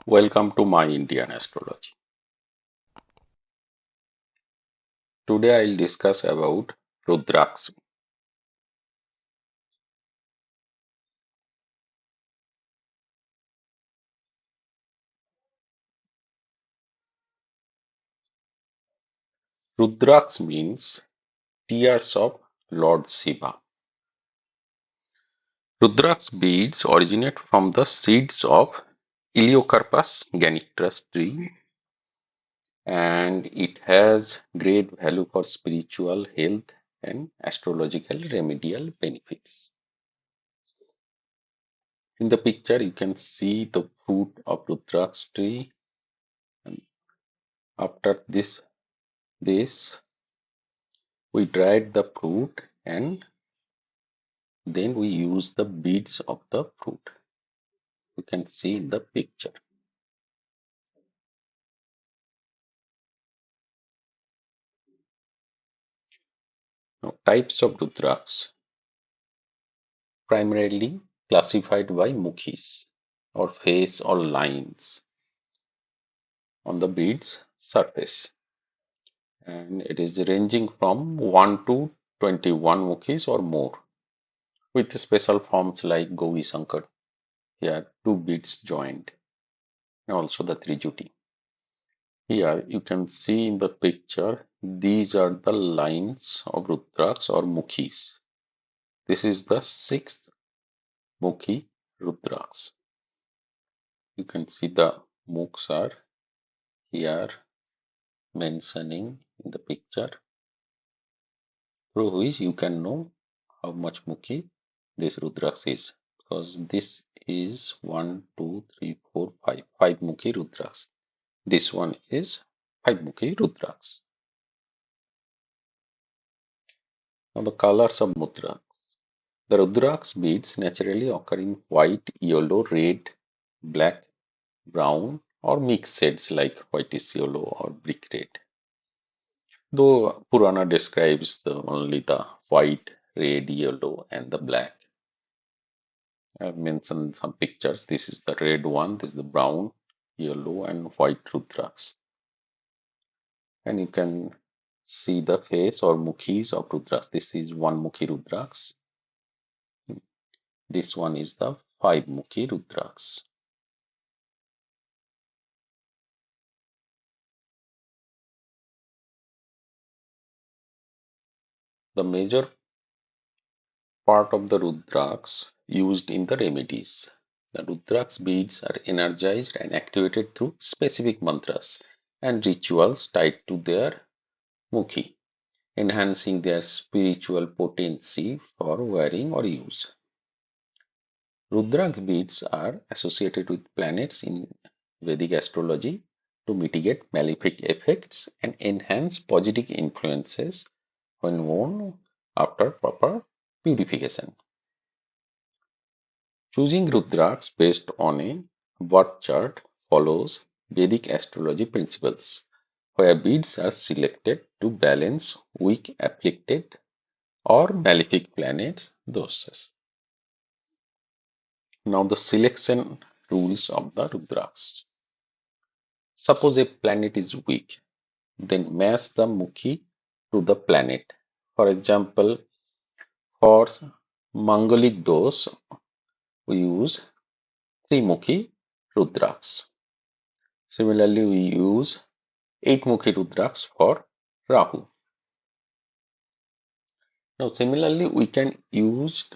Welcome to my Indian astrology. Today I'll discuss about Rudraksha. Rudraksha means tears of Lord Shiva. Rudraksha beads originate from the seeds of Iliocarpus ganictrus tree, and it has great value for spiritual health and astrological remedial benefits. In the picture you can see the fruit of Rudraksha tree, and after this we dried the fruit and then we use the beads of the fruit. You can see in the picture. Now, types of Rudraks primarily classified by mukhis or face or lines on the bead's surface, and it is ranging from 1 to 21 mukhis or more, with special forms like Gauri Sankar. Here, two beads joined, and also the Trijuti. Here you can see in the picture, these are the lines of Rudraks or mukhis. This is the sixth Mukhi Rudraks. You can see the mukhs are here mentioning in the picture, through which you can know how much Mukhi this Rudraks is. Because this is 1, 2, 3, 4, 5. 5 Mukhi Rudraks. This one is 5 Mukhi Rudraks. Now the colors of Mudra. The Rudraks beads naturally occur in white, yellow, red, black, brown, or mixed shades like whitish yellow or brick red. Though Purana describes only the white, red, yellow, and the black. I've mentioned some pictures. This is the red one, this is the brown, yellow, and white Rudraks. And you can see the face or mukhis of Rudraks. This is one Mukhi Rudraks. This one is the 5 Mukhi Rudraks. The major part of the Rudraks used in the remedies. The Rudraks beads are energized and activated through specific mantras and rituals tied to their mukhi, enhancing their spiritual potency for wearing or use. Rudrak beads are associated with planets in Vedic astrology to mitigate malefic effects and enhance positive influences when worn after proper purification. Choosing Rudraks based on a birth chart follows Vedic astrology principles, where beads are selected to balance weak afflicted or malefic planets' dosas. Now the selection rules of the Rudraks. Suppose a planet is weak, then match the Mukhi to the planet. For example, for Mangalic dos, we use Trimukhi Rudraks. Similarly, we use 8-mukhi Rudraks for Rahu. Now, similarly, we can use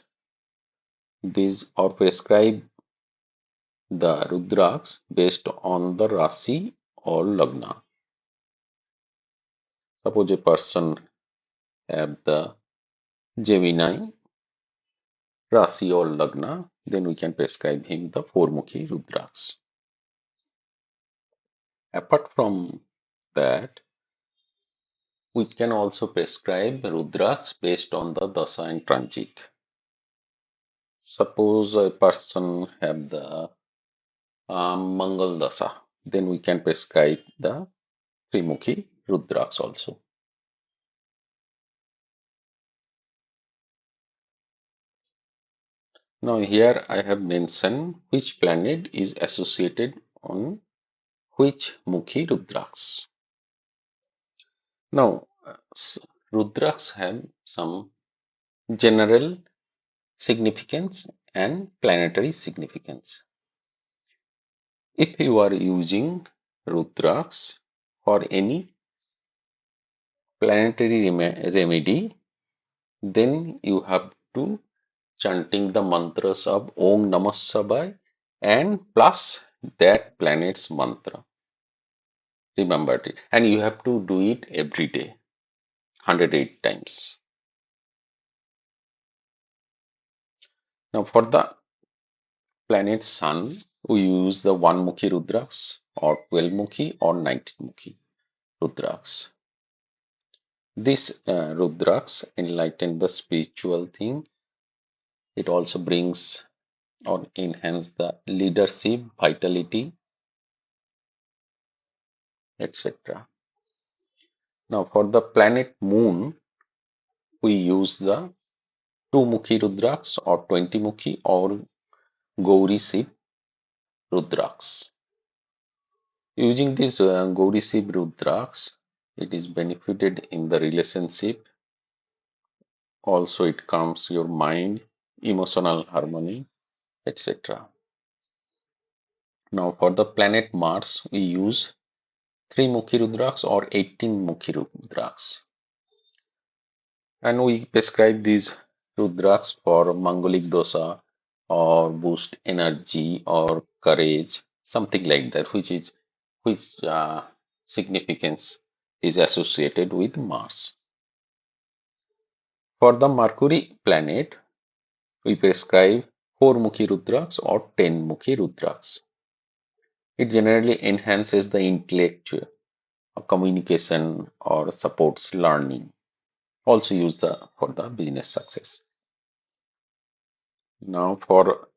these or prescribe the Rudraks based on the Rasi or Lagna. Suppose a person have the Gemini Rasi or Lagna, then we can prescribe him the 4-mukhi Rudraks. Apart from that, we can also prescribe Rudraks based on the Dasa and Transit. Suppose a person have the Mangal Dasa, then we can prescribe the Trimukhi Rudraks also. Now here I have mentioned which planet is associated on which Mukhi Rudraks. Now, Rudraks have some general significance and planetary significance. If you are using Rudraks for any planetary remedy, then you have to chanting the mantras of Om Namah Shivaya and plus that planet's mantra. Remember it. And you have to do it every day, 108 times. Now for the planet Sun, we use the 1-mukhi Rudraks or 12-mukhi or 19-mukhi Rudraks. This Rudraks enlighten the spiritual thing. It also brings or enhance the leadership, vitality, etc. Now for the planet Moon, we use the 2-mukhi Rudraks or 20-mukhi or Gauri Shiv Rudraks. Using this Gauri Shiv Rudraks, it is benefited in the relationship. Also, it calms your mind, emotional harmony, etc. Now, for the planet Mars, we use 3-mukhi Rudraks or 18-mukhi Rudraks. And we prescribe these Rudraks for Mangolic dosha or boost energy or courage, something like that, which significance is associated with Mars. For the Mercury planet, we prescribe 4-mukhi Rudraks or 10-mukhi Rudraks. It generally enhances the intellect, communication, or supports learning. Also used for the business success. Now for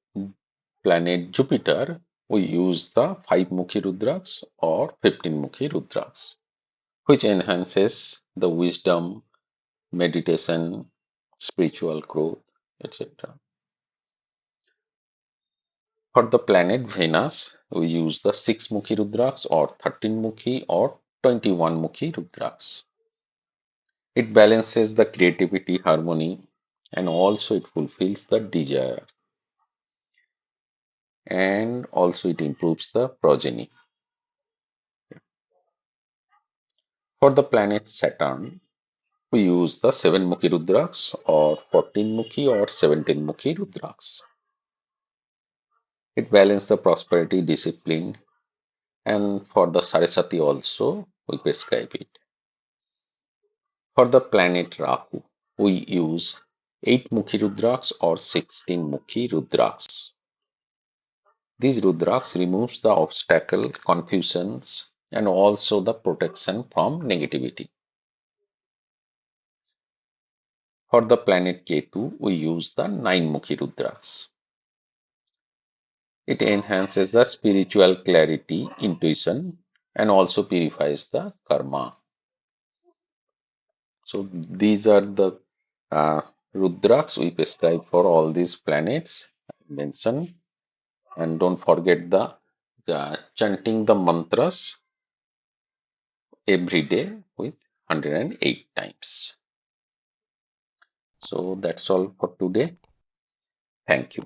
planet Jupiter, we use the 5-mukhi Rudraks or 15-mukhi Rudraks, which enhances the wisdom, meditation, spiritual growth, etc. For the planet Venus, we use the 6-mukhi Rudraks or 13-mukhi or 21-mukhi Rudraks. It balances the creativity, harmony, and also it fulfills the desire. And also it improves the progeny. For the planet Saturn, we use the 7-mukhi Rudraks or 14-mukhi or 17-mukhi Rudraks. It balances the prosperity, discipline, and for the Saraswati also we prescribe it. For the planet Rahu, we use 8-mukhi Rudraks or 16-mukhi Rudraks. These Rudraks removes the obstacle, confusions, and also the protection from negativity. For the planet Ketu, we use the 9-mukhi Rudraks. It enhances the spiritual clarity, intuition, and also purifies the karma. So these are the uh, Rudraks we prescribe for all these planets mentioned. And don't forget the chanting the mantras every day with 108 times. So that's all for today. Thank you.